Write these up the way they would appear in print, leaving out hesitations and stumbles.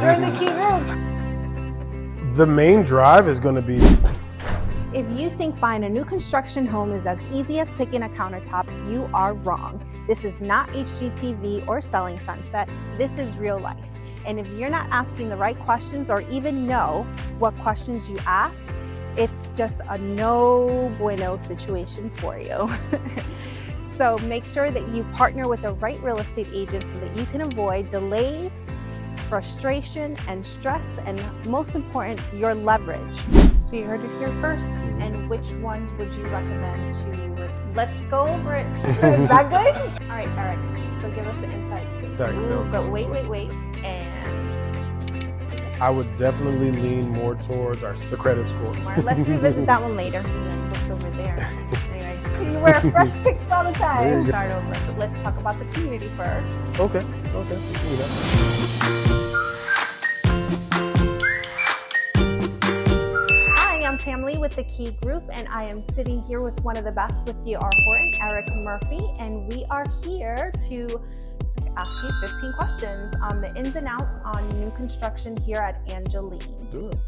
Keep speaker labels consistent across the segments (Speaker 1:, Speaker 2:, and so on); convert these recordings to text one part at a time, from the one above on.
Speaker 1: Join the key group.
Speaker 2: The main drive is going to be...
Speaker 1: If you think buying a new construction home is as easy as picking a countertop, you are wrong. This is not HGTV or Selling Sunset. This is real life. And if you're not asking the right questions or even know what questions you ask, it's just a no bueno situation for you. So make sure that you partner with the right real estate agent so that you can avoid delays, frustration, and stress, and most important, your leverage. So you heard it here first. And which ones would you recommend to? Let's go over it. Is that good? All right, Eric. So give us an inside scoop. But wait. And
Speaker 2: I would definitely lean more towards the credit score.
Speaker 1: Let's revisit that one later. And then look over there. Anyway, you wear fresh kicks all the time. Start over. Let's talk about the community first.
Speaker 2: Okay. We can do that.
Speaker 1: I'm Tamily with the Key Group, and I am sitting here with one of the best with D.R. Horton, Eric Murphy, and we are here to ask you 15 questions on the ins and outs on new construction here at Angeline.
Speaker 2: Do it.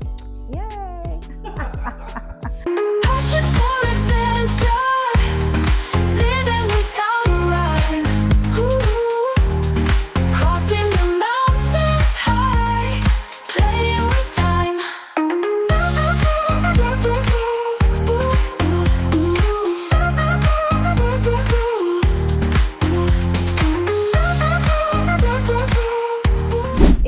Speaker 1: Yay!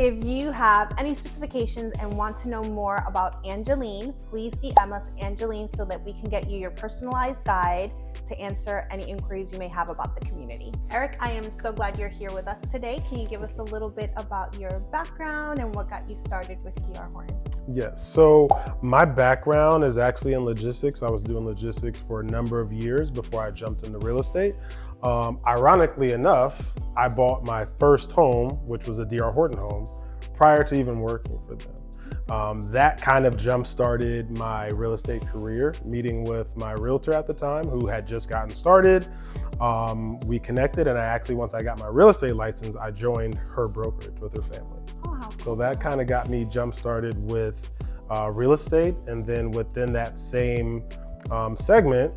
Speaker 1: If you have any specifications and want to know more about Angeline, please DM us Angeline so that we can get you your personalized guide to answer any inquiries you may have about the community. Eric, I am so glad you're here with us today. Can you give us a little bit about your background and what got you started with D.R. Horton?
Speaker 2: Yes, so my background is actually in logistics. I was doing logistics for a number of years before I jumped into real estate. Ironically enough, I bought my first home, which was a D.R. Horton home, prior to even working for them. That kind of jump-started my real estate career, meeting with my realtor at the time, who had just gotten started. We connected, and once I got my real estate license, I joined her brokerage with her family.
Speaker 1: Oh, wow.
Speaker 2: So that kind of got me jump-started with real estate, and then within that same segment,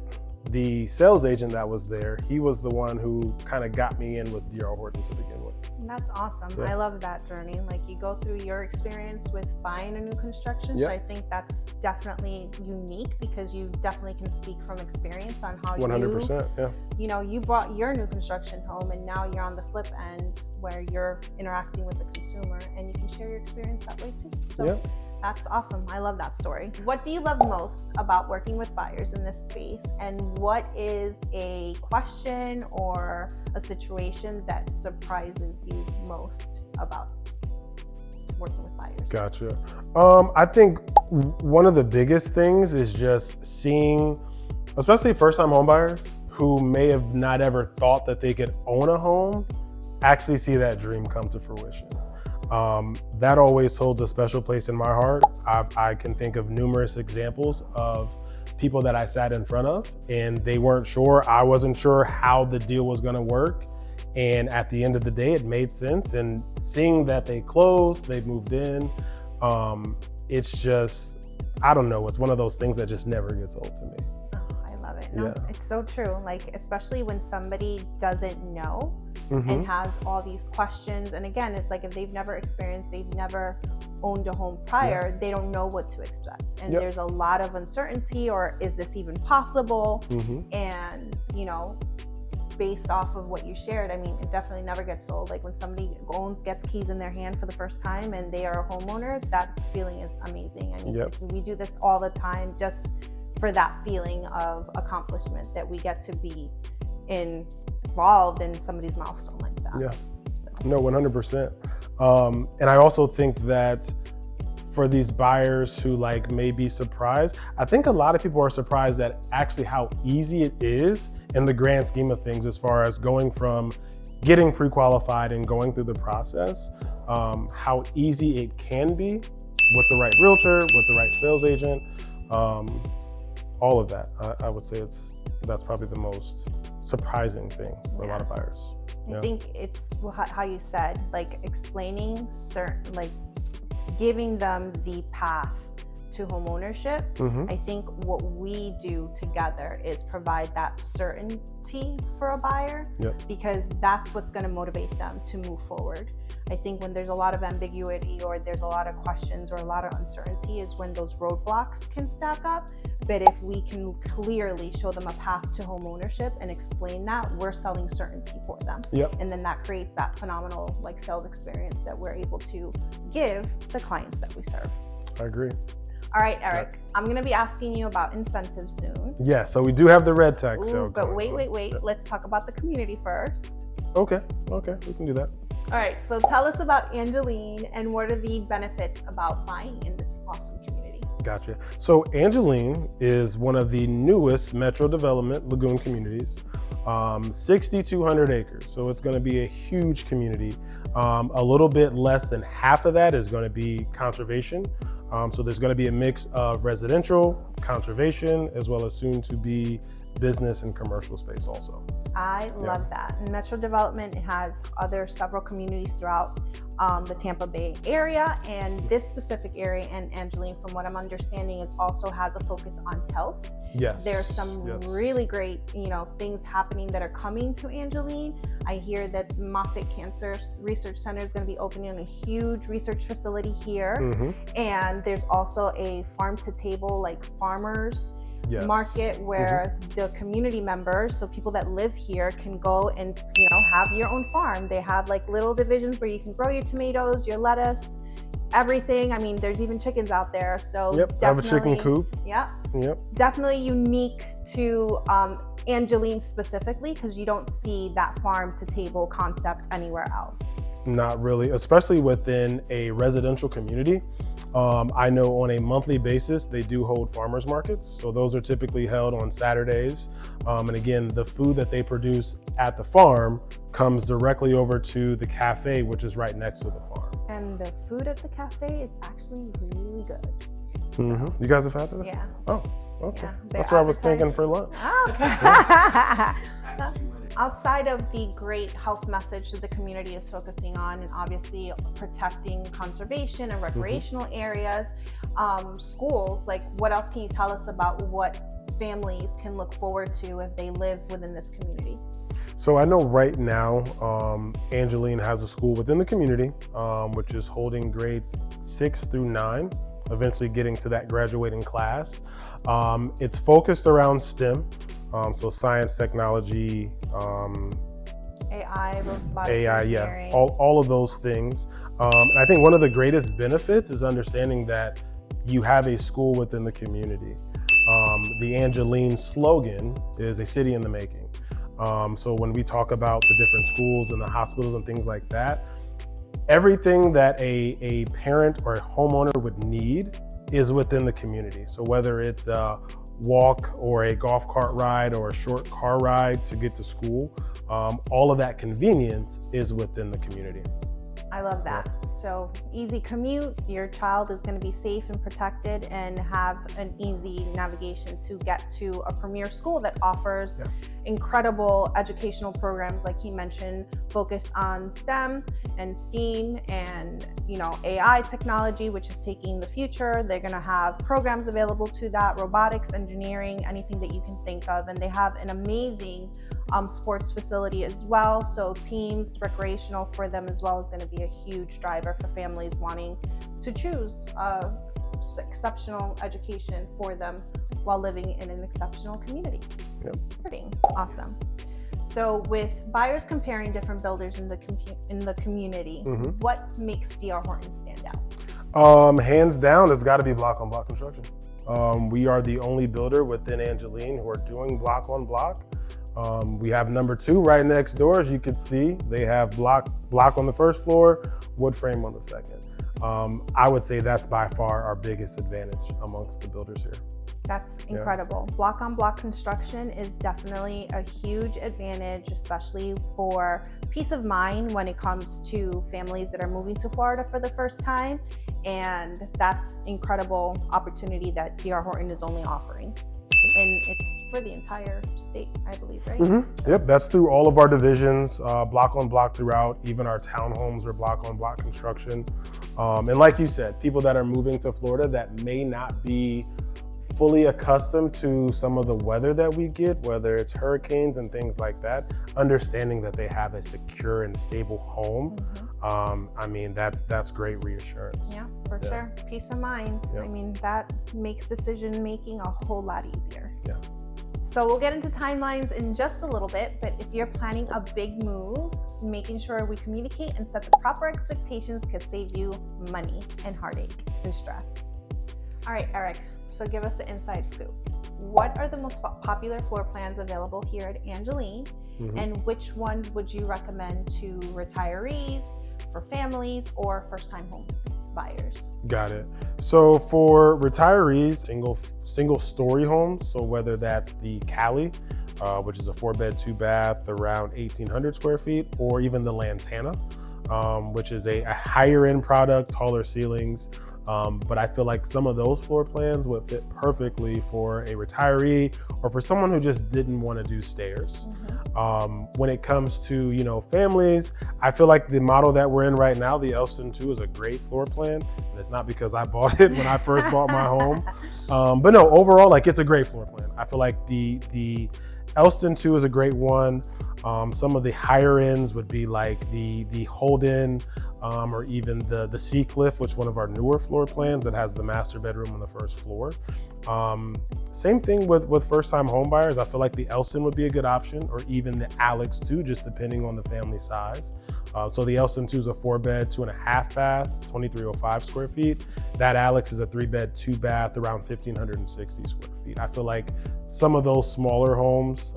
Speaker 2: the sales agent that was there, he was the one who kind of got me in with D.R. Horton to begin with.
Speaker 1: That's awesome.
Speaker 2: Yeah.
Speaker 1: I love that journey. Like, you go through your experience with buying a new construction.
Speaker 2: Yeah.
Speaker 1: So I think that's definitely unique because you definitely can speak from experience on how
Speaker 2: 100%, yeah.
Speaker 1: You bought your new construction home, and now you're on the flip end where you're interacting with the consumer, and you can share your experience that way too. So
Speaker 2: yeah.
Speaker 1: That's awesome. I love that story. What do you love most about working with buyers in this space? And what is a question or a situation that surprises you most about working with buyers?
Speaker 2: Gotcha. I think one of the biggest things is just seeing, especially first-time homebuyers who may have not ever thought that they could own a home, actually see that dream come to fruition. That always holds a special place in my heart. I can think of numerous examples of people that I sat in front of and they weren't sure. I wasn't sure how the deal was going to work. And at the end of the day, it made sense. And seeing that they closed, they moved in, it's just, I don't know. It's one of those things that just never gets old to me.
Speaker 1: I love it. No,
Speaker 2: Yeah.
Speaker 1: It's so true. Like, especially when somebody doesn't know and has all these questions. And again, it's like if they've never experienced, they've never owned a home prior, they don't know what to expect. And there's a lot of uncertainty, or is this even possible? And, based off of what you shared, I mean, it definitely never gets old. Like when somebody gets keys in their hand for the first time and they are a homeowner, that feeling is amazing. I mean, we do this all the time just for that feeling of accomplishment that we get to be involved in somebody's milestone like that.
Speaker 2: Yeah, no, 100%. And I also think that for these buyers who may be surprised, I think a lot of people are surprised at actually how easy it is in the grand scheme of things, as far as going from getting pre-qualified and going through the process, how easy it can be with the right realtor, with the right sales agent, all of that. I would say that's probably the most surprising thing for a lot of buyers.
Speaker 1: I think it's how you said, explaining certain, giving them the path to homeownership. I think what we do together is provide that certainty for a buyer, because that's what's going to motivate them to move forward. I think when there's a lot of ambiguity or there's a lot of questions or a lot of uncertainty is when those roadblocks can stack up. But if we can clearly show them a path to homeownership and explain that, we're selling certainty for them. And then that creates that phenomenal sales experience that we're able to give the clients that we serve.
Speaker 2: I agree.
Speaker 1: All right, Eric, I'm going to be asking you about incentives soon.
Speaker 2: Yeah, so we do have the red tag sale.
Speaker 1: But wait. Let's talk about the community first.
Speaker 2: Okay, we can do that.
Speaker 1: All right, so tell us about Angeline and what are the benefits about buying in this awesome community?
Speaker 2: Gotcha. So Angeline is one of the newest Metro Development Lagoon communities, 6,200 acres. So it's going to be a huge community. A little bit less than half of that is going to be conservation. So there's going to be a mix of residential, conservation, as well as soon to be business and commercial space also.
Speaker 1: I love that. And Metro Development has several communities throughout the Tampa Bay area, and this specific area, and Angeline, from what I'm understanding, also has a focus on health. There's some really great, things happening that are coming to Angeline. I hear that Moffitt Cancer Research Center is going to be opening a huge research facility here, and there's also a farm to table, farmers market where the community members, so people that live here, can go and have your own farm. They have little divisions where you can grow your tomatoes, your lettuce, everything. I mean, there's even chickens out there. So definitely
Speaker 2: have a chicken coop.
Speaker 1: Definitely unique to Angeline specifically, because you don't see that farm to table concept anywhere else.
Speaker 2: Not really, especially within a residential community. I know on a monthly basis, they do hold farmers markets. So those are typically held on Saturdays. And again, the food that they produce at the farm comes directly over to the cafe, which is right next to the farm.
Speaker 1: And the food at the cafe is actually really good.
Speaker 2: You guys have had that?
Speaker 1: Yeah.
Speaker 2: Oh, okay. That's what I was thinking for lunch.
Speaker 1: Outside of the great health message that the community is focusing on, and obviously protecting conservation and recreational areas, schools, what else can you tell us about what families can look forward to if they live within this community?
Speaker 2: So I know right now, Angeline has a school within the community, which is holding grades 6 through 9, eventually getting to that graduating class. It's focused around STEM. So science, technology,
Speaker 1: AI, robotics, engineering.
Speaker 2: all of those things. And I think one of the greatest benefits is understanding that you have a school within the community. The Angeline slogan is a city in the making. So when we talk about the different schools and the hospitals and things like that, everything that a parent or a homeowner would need is within the community. So whether it's a walk or a golf cart ride or a short car ride to get to school, all of that convenience is within the community.
Speaker 1: I love that. So easy commute, your child is going to be safe and protected and have an easy navigation to get to a premier school that offers incredible educational programs, like he mentioned, focused on STEM and STEAM and AI technology, which is taking the future. They're going to have programs available to that, robotics, engineering, anything that you can think of. And they have an amazing sports facility as well. So teams, recreational for them as well is going to be a huge driver for families wanting to choose exceptional education for them while living in an exceptional community. Awesome. So with buyers comparing different builders in the community, what makes D.R. Horton stand out?
Speaker 2: Hands down, it's got to be block on block construction. We are the only builder within Angeline who are doing block on block. We have number 2 right next door, as you can see. They have block on the first floor, wood frame on the second. I would say that's by far our biggest advantage amongst the builders here.
Speaker 1: That's incredible. Block on block construction is definitely a huge advantage, especially for peace of mind when it comes to families that are moving to Florida for the first time. And that's incredible opportunity that D.R. Horton is only offering. And it's for the entire state, I believe, right?
Speaker 2: Mm-hmm. Yep, that's through all of our divisions, block on block throughout. Even our townhomes are block on block construction. And like you said, people that are moving to Florida that may not be fully accustomed to some of the weather that we get, whether it's hurricanes and things like that, understanding that they have a secure and stable home. I mean, that's great reassurance.
Speaker 1: Yeah, for sure. Peace of mind. I mean, that makes decision making a whole lot easier.
Speaker 2: Yeah.
Speaker 1: So we'll get into timelines in just a little bit, but if you're planning a big move, making sure we communicate and set the proper expectations can save you money and heartache and stress. All right, Eric, so give us the inside scoop. What are the most popular floor plans available here at Angeline, and which ones would you recommend to retirees, for families, or first-time home buyers? Got
Speaker 2: it. So for retirees, single story homes, so whether that's the Cali, which is a 4-bed, 2-bath, around 1,800 square feet, or even the Lantana, which is a higher end product, taller ceilings. But I feel like some of those floor plans would fit perfectly for a retiree or for someone who just didn't want to do stairs. When it comes to, families, I feel like the model that we're in right now, the Elston 2, is a great floor plan. And it's not because I bought it when I first bought my home. But no, overall, like, it's a great floor plan. I feel like the Elston 2 is a great one. Some of the higher ends would be like the Horton, or even the Sea Cliff, which is one of our newer floor plans that has the master bedroom on the first floor. Same thing with first-time home buyers. I feel like the Elston would be a good option, or even the Alex 2, just depending on the family size. So the Elston 2 is a 4-bed, 2.5-bath, 2,305 square feet. That Alex is a 3-bed, 2-bath, around 1,560 square feet. I feel like some of those smaller homes,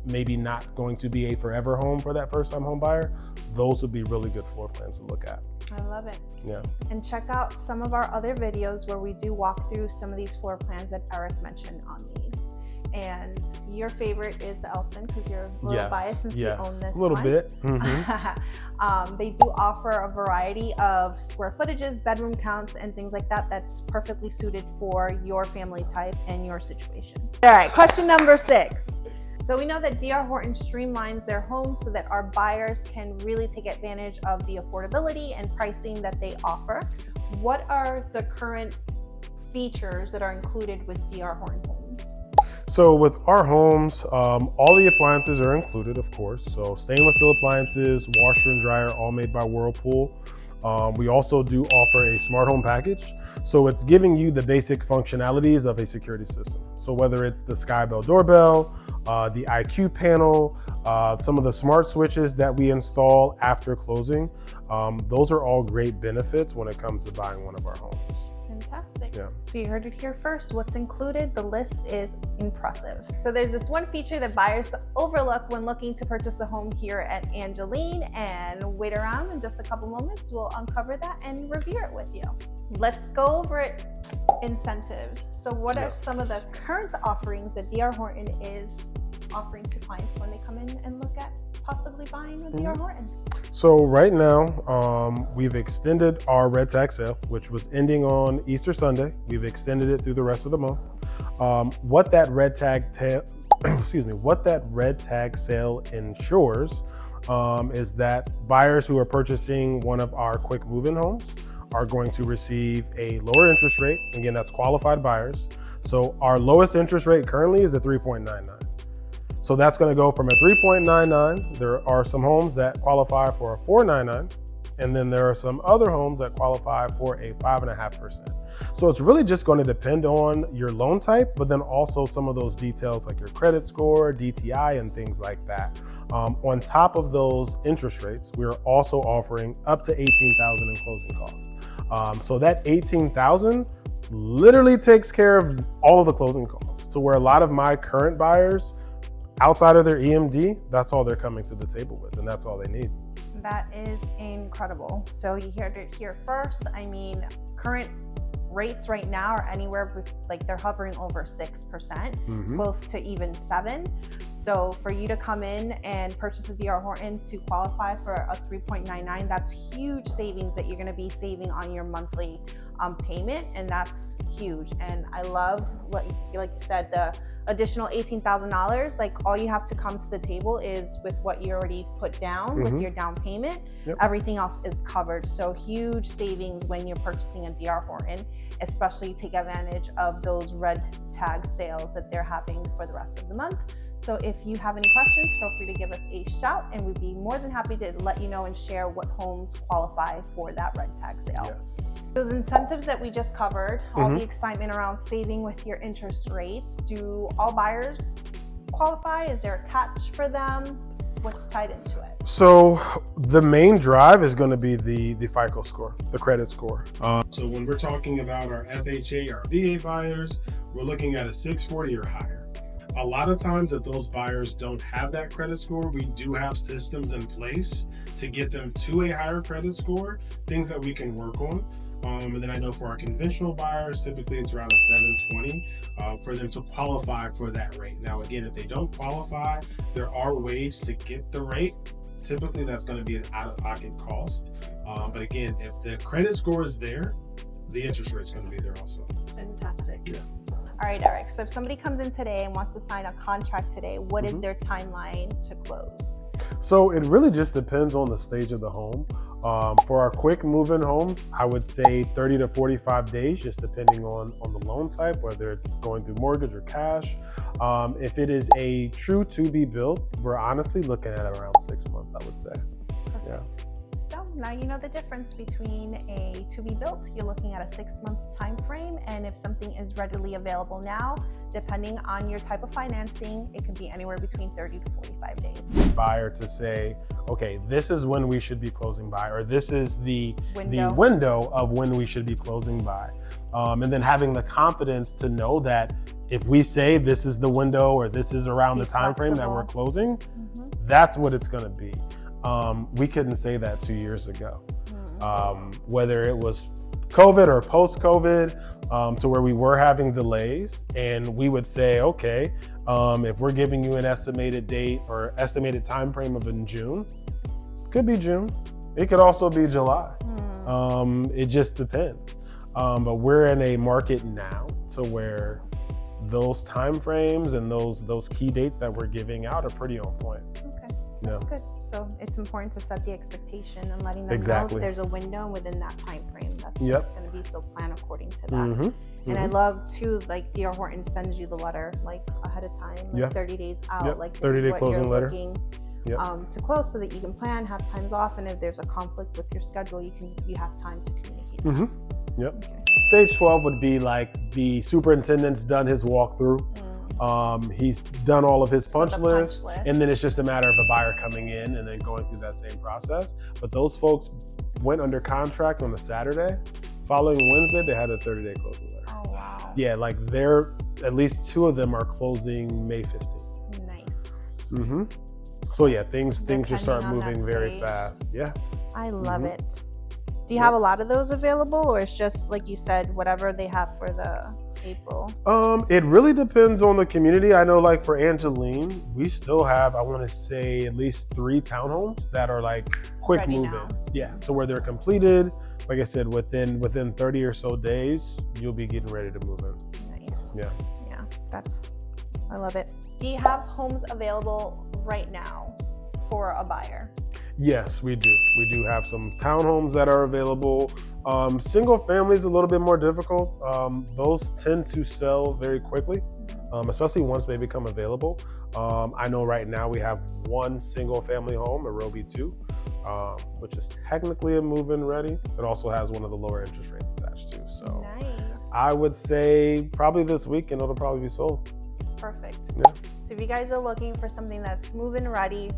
Speaker 2: maybe not going to be a forever home for that first-time home buyer. Those would be really good floor plans to look at.
Speaker 1: I love it.
Speaker 2: Yeah.
Speaker 1: And check out some of our other videos where we do walk through some of these floor plans that Eric mentioned on these. And your favorite is the Elston, because you're a little biased since you own this
Speaker 2: a little
Speaker 1: one.
Speaker 2: bit.
Speaker 1: They do offer a variety of square footages, bedroom counts, and things like that that's perfectly suited for your family type and your situation. All right, question number 6. So we know that D.R. Horton streamlines their homes so that our buyers can really take advantage of the affordability and pricing that they offer. What are the current features that are included with D.R. Horton homes?
Speaker 2: So with our homes, all the appliances are included, of course. So stainless steel appliances, washer and dryer, all made by Whirlpool. We also do offer a smart home package. So it's giving you the basic functionalities of a security system. So whether it's the Skybell doorbell, the IQ panel, some of the smart switches that we install after closing, those are all great benefits when it comes to buying one of our homes.
Speaker 1: Fantastic.
Speaker 2: Yeah.
Speaker 1: So you heard it here first. What's included? The list is impressive. So there's this one feature that buyers overlook when looking to purchase a home here at Angeline, and wait around in just a couple moments. We'll uncover that and review it with you. Let's go over it. Incentives. So what are some of the current offerings that D.R. Horton is offering to clients when they come in and look at possibly buying a D.R. Horton?
Speaker 2: So right now, we've extended our red tag sale, which was ending on Easter Sunday. We've extended it through the rest of the month. What that red tag sale ensures is that buyers who are purchasing one of our quick move-in homes are going to receive a lower interest rate. Again, that's qualified buyers. So our lowest interest rate currently is at 3.99. So that's going to go from a 3.99. There are some homes that qualify for a 4.99, and then there are some other homes that qualify for a 5.5%. So it's really just going to depend on your loan type, but then also some of those details like your credit score, DTI, and things like that. On top of those interest rates, we are also offering up to $18,000 in closing costs. So that $18,000 literally takes care of all of the closing costs. So where a lot of my current buyers, outside of their EMD, that's all they're coming to the table with, and that's all they need.
Speaker 1: That is incredible. So you heard it here first. I mean, current rates right now are anywhere like they're hovering over 6%, close to even 7%. So for you to come in and purchase a D.R. Horton to qualify for a 3.99, that's huge savings that you're going to be saving on your monthly payment, and that's huge. And I love what, like you said, the additional $18,000. Like all you have to come to the table is with what you already put down with your down payment. Everything else is covered. So huge savings when you're purchasing a D.R. Horton, especially take advantage of those red tag sales that they're having for the rest of the month. So if you have any questions, feel free to give us a shout, and we'd be more than happy to let you know and share what homes qualify for that red tag sale.
Speaker 2: Yes.
Speaker 1: Those incentives that we just covered, all the excitement around saving with your interest rates, do all buyers qualify? Is there a catch for them? What's tied into it?
Speaker 2: So the main drive is going to be the FICO score, the credit score. So when we're talking about our FHA, our VA buyers, we're looking at a 640 or higher. A lot of times if those buyers don't have that credit score, we do have systems in place to get them to a higher credit score, things that we can work on. And then I know for our conventional buyers, typically it's around a 720 for them to qualify for that rate. Now, again, if they don't qualify, there are ways to get the rate. Typically, that's going to be an out-of-pocket cost. But again, if the credit score is there, the interest rate's going to be there also.
Speaker 1: Fantastic.
Speaker 2: Yeah.
Speaker 1: All right, Eric. So if somebody comes in today and wants to sign a contract today, what is their timeline to close?
Speaker 2: So it really just depends on the stage of the home. For our quick move-in homes, I would say 30 to 45 days, just depending on the loan type, whether it's going through mortgage or cash. If it is a true to-be built, we're honestly looking at around 6 months, I would say.
Speaker 1: Perfect.
Speaker 2: Yeah.
Speaker 1: So now you know the difference between a to be built. You're looking at a 6-month time frame, and if something is readily available now, depending on your type of financing, it can be anywhere between 30 to 45 days.
Speaker 2: Buyer to say, okay, this is when we should be closing by, or this is the window of when we should be closing by. And then having the confidence to know that if we say this is the window or this is around the time frame that we're closing, that's what it's going to be. We couldn't say that 2 years ago. Whether it was COVID or post-COVID, to where we were having delays, and we would say, okay, if we're giving you an estimated date or estimated time frame of in June, could be June. It could also be July. It just depends. But we're in a market now to where those time frames and those key dates that we're giving out are pretty on point.
Speaker 1: That's good. So it's important to set the expectation and letting them know that there's a window within that time frame. That's what it's going to be. So plan according to that. And I love too, like D.R. Horton sends you the letter like ahead of time, like 30 days out. Like
Speaker 2: 30-day closing letter.
Speaker 1: To close so that you can plan, have times off, and if there's a conflict with your schedule, you have time to communicate. Okay.
Speaker 2: Stage 12 would be like the superintendent's done his walkthrough. He's done all of his punch list, and then it's just a matter of a buyer coming in and then going through that same process. But those folks went under contract on a Saturday. Following Wednesday, they had a 30-day closing letter.
Speaker 1: Oh, wow.
Speaker 2: Yeah, like at least 2 of them are closing May 15th.
Speaker 1: Nice.
Speaker 2: So yeah, things just start moving very fast. Yeah.
Speaker 1: I love it. Do you have a lot of those available, or it's just like you said, whatever they have for the April?
Speaker 2: It really depends on the community. I know, like for Angeline, we still have, I want to say, at least 3 townhomes that are like quick move-ins. Yeah, so where they're completed, like I said, within 30 or so days, you'll be getting ready to move in.
Speaker 1: Nice.
Speaker 2: Yeah.
Speaker 1: I love it. Do you have homes available right now for a buyer?
Speaker 2: Yes, we do. We do have some townhomes that are available. Single families a little bit more difficult. Those tend to sell very quickly, especially once they become available. I know right now we have 1 single family home, a Roby 2, which is technically a move-in ready. It also has one of the lower interest rates attached to. So
Speaker 1: nice.
Speaker 2: I would say probably this week, and it'll probably be sold.
Speaker 1: Perfect.
Speaker 2: Yeah.
Speaker 1: So if you guys are looking for something that's move-in ready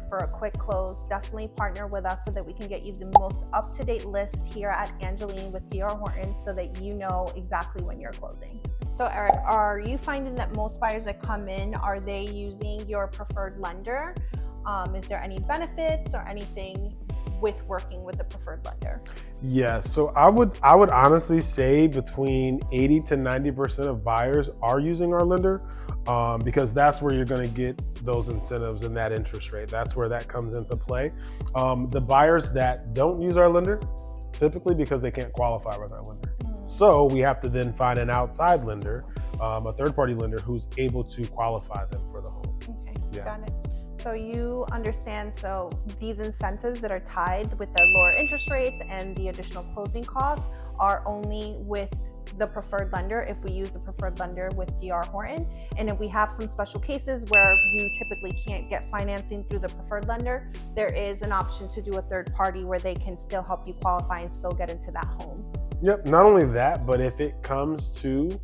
Speaker 1: for a quick close, definitely partner with us so that we can get you the most up-to-date list here at Angeline with D.R. Horton so that you know exactly when you're closing. So Eric, are you finding that most buyers that come in, are they using your preferred lender? Is there any benefits or anything with working with the preferred lender?
Speaker 2: Yeah, so I would honestly say between 80 to 90% of buyers are using our lender, because that's where you're going to get those incentives and that interest rate. That's where that comes into play. The buyers that don't use our lender, typically because they can't qualify with our lender. So we have to then find an outside lender, a third-party lender who's able to qualify them for the home.
Speaker 1: Okay, got it. So you understand, so these incentives that are tied with the lower interest rates and the additional closing costs are only with the preferred lender if we use the preferred lender with D.R. Horton. And if we have some special cases where you typically can't get financing through the preferred lender, there is an option to do a third party where they can still help you qualify and still get into that home.
Speaker 2: Yep, not only that, but if it comes to,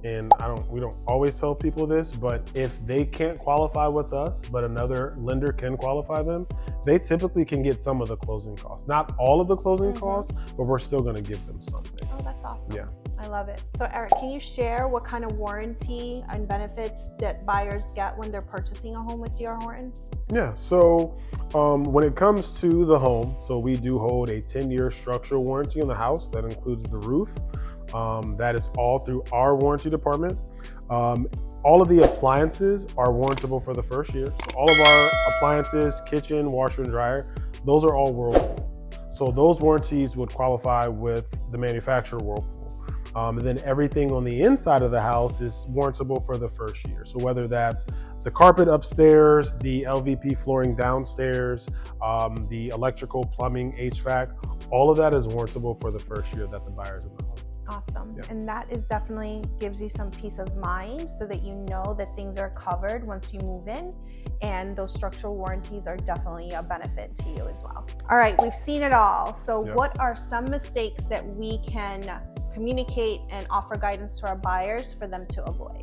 Speaker 2: and we don't always tell people this, but if they can't qualify with us, but another lender can qualify them, they typically can get some of the closing costs. Not all of the closing costs, but we're still going to give them something.
Speaker 1: Oh, that's awesome.
Speaker 2: Yeah.
Speaker 1: I love it. So Eric, can you share what kind of warranty and benefits that buyers get when they're purchasing a home with D.R. Horton?
Speaker 2: Yeah, so when it comes to the home, so we do hold a 10-year structural warranty on the house that includes the roof. That is all through our warranty department. All of the appliances are warrantable for the first year. So all of our appliances, kitchen, washer and dryer, those are all Whirlpool. So those warranties would qualify with the manufacturer Whirlpool. And then everything on the inside of the house is warrantable for the first year. So whether that's the carpet upstairs, the LVP flooring downstairs, the electrical, plumbing, HVAC, all of that is warrantable for the first year that the buyer's in the home.
Speaker 1: Awesome.
Speaker 2: Yeah.
Speaker 1: And that is definitely gives you some peace of mind so that you know that things are covered once you move in, and those structural warranties are definitely a benefit to you as well. All right, we've seen it all. So what are some mistakes that we can communicate and offer guidance to our buyers for them to avoid?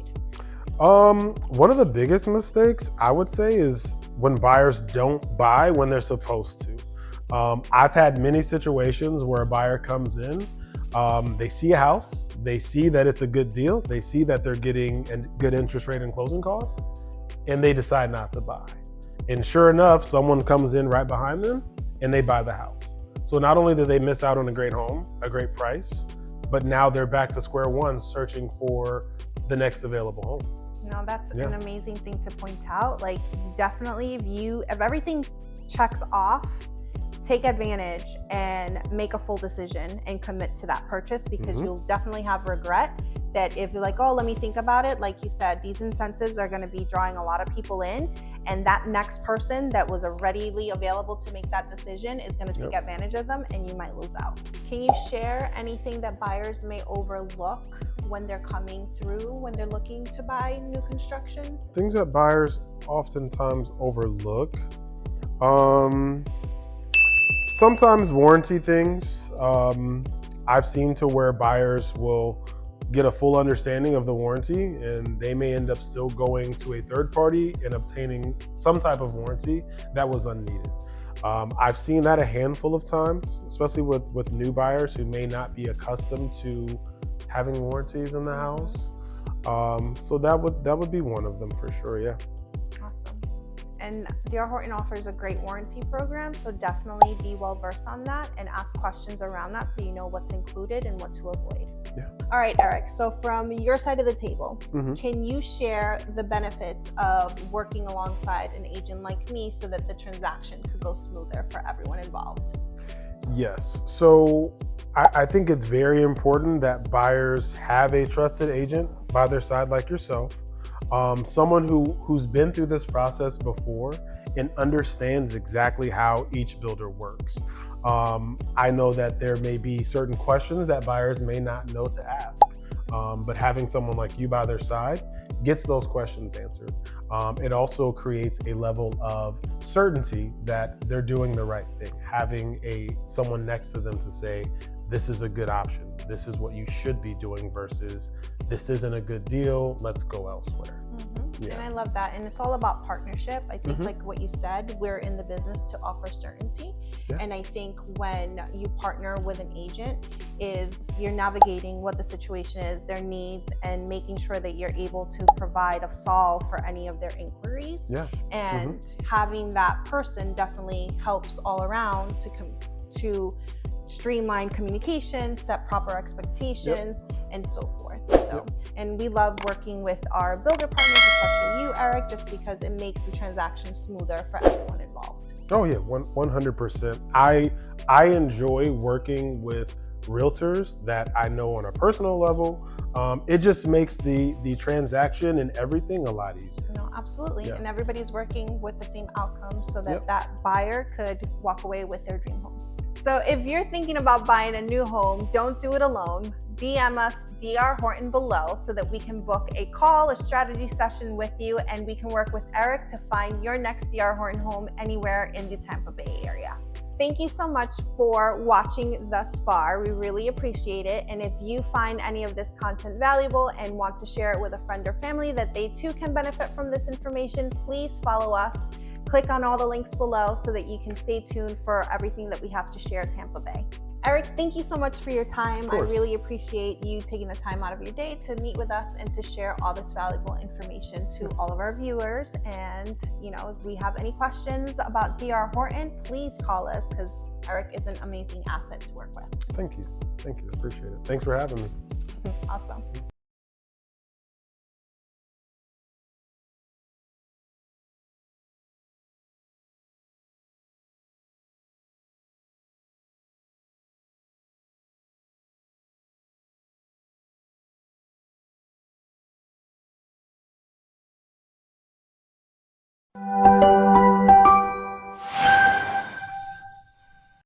Speaker 2: One of the biggest mistakes I would say is when buyers don't buy when they're supposed to. I've had many situations where a buyer comes in, they see a house, they see that it's a good deal, they see that they're getting a good interest rate and closing costs, and they decide not to buy. And sure enough, someone comes in right behind them and they buy the house. So not only did they miss out on a great home, a great price, but now they're back to square one searching for the next available home.
Speaker 1: No, that's an amazing thing to point out. Like, definitely, if everything checks off, take advantage and make a full decision and commit to that purchase, because you'll definitely have regret that if you're like, oh, let me think about it. Like you said, these incentives are going to be drawing a lot of people in, and that next person that was readily available to make that decision is going to take advantage of them, and you might lose out. Can you share anything that buyers may overlook when they're coming through, when they're looking to buy new construction?
Speaker 2: Things that buyers oftentimes overlook. Sometimes warranty things. I've seen to where buyers will get a full understanding of the warranty, and they may end up still going to a third party and obtaining some type of warranty that was unneeded. I've seen that a handful of times, especially with new buyers who may not be accustomed to having warranties in the house. So that would be one of them for sure, yeah.
Speaker 1: Awesome. And D.R. Horton offers a great warranty program, so definitely be well versed on that and ask questions around that so you know what's included and what to avoid.
Speaker 2: Yeah.
Speaker 1: All right, Eric, so from your side of the table, can you share the benefits of working alongside an agent like me so that the transaction could go smoother for everyone involved?
Speaker 2: Yes. So I think it's very important that buyers have a trusted agent by their side like yourself. Someone who's been through this process before and understands exactly how each builder works. I know that there may be certain questions that buyers may not know to ask, but having someone like you by their side gets those questions answered. It also creates a level of certainty that they're doing the right thing. Having someone next to them to say, this is a good option, this is what you should be doing, versus this isn't a good deal, let's go elsewhere.
Speaker 1: And I love that. And it's all about partnership. I think like what you said, we're in the business to offer certainty. And I think when you partner with an agent is you're navigating what the situation is, their needs, and making sure that you're able to provide a solve for any of their inquiries. And having that person definitely helps all around to streamline communication, set proper expectations, and so forth. So, and we love working with our builder partners, especially you, Eric, just because it makes the transaction smoother for everyone involved.
Speaker 2: Oh yeah, 100%. I enjoy working with realtors that I know on a personal level. It just makes the transaction and everything a lot easier.
Speaker 1: No, absolutely. And everybody's working with the same outcome so that that buyer could walk away with their dream home. So if you're thinking about buying a new home, don't do it alone. DM us D.R. Horton below so that we can book a call, a strategy session with you, and we can work with Eric to find your next D.R. Horton home anywhere in the Tampa Bay area. Thank you so much for watching thus far. We really appreciate it. And if you find any of this content valuable and want to share it with a friend or family that they too can benefit from this information, please follow us. Click on all the links below so that you can stay tuned for everything that we have to share at Tampa Bay. Eric, thank you so much for your time. I really appreciate you taking the time out of your day to meet with us and to share all this valuable information to all of our viewers. And, you know, if we have any questions about D.R. Horton, please call us because Eric is an amazing asset to work with.
Speaker 2: Thank you. Thank you. Appreciate it. Thanks for having me.
Speaker 1: Awesome.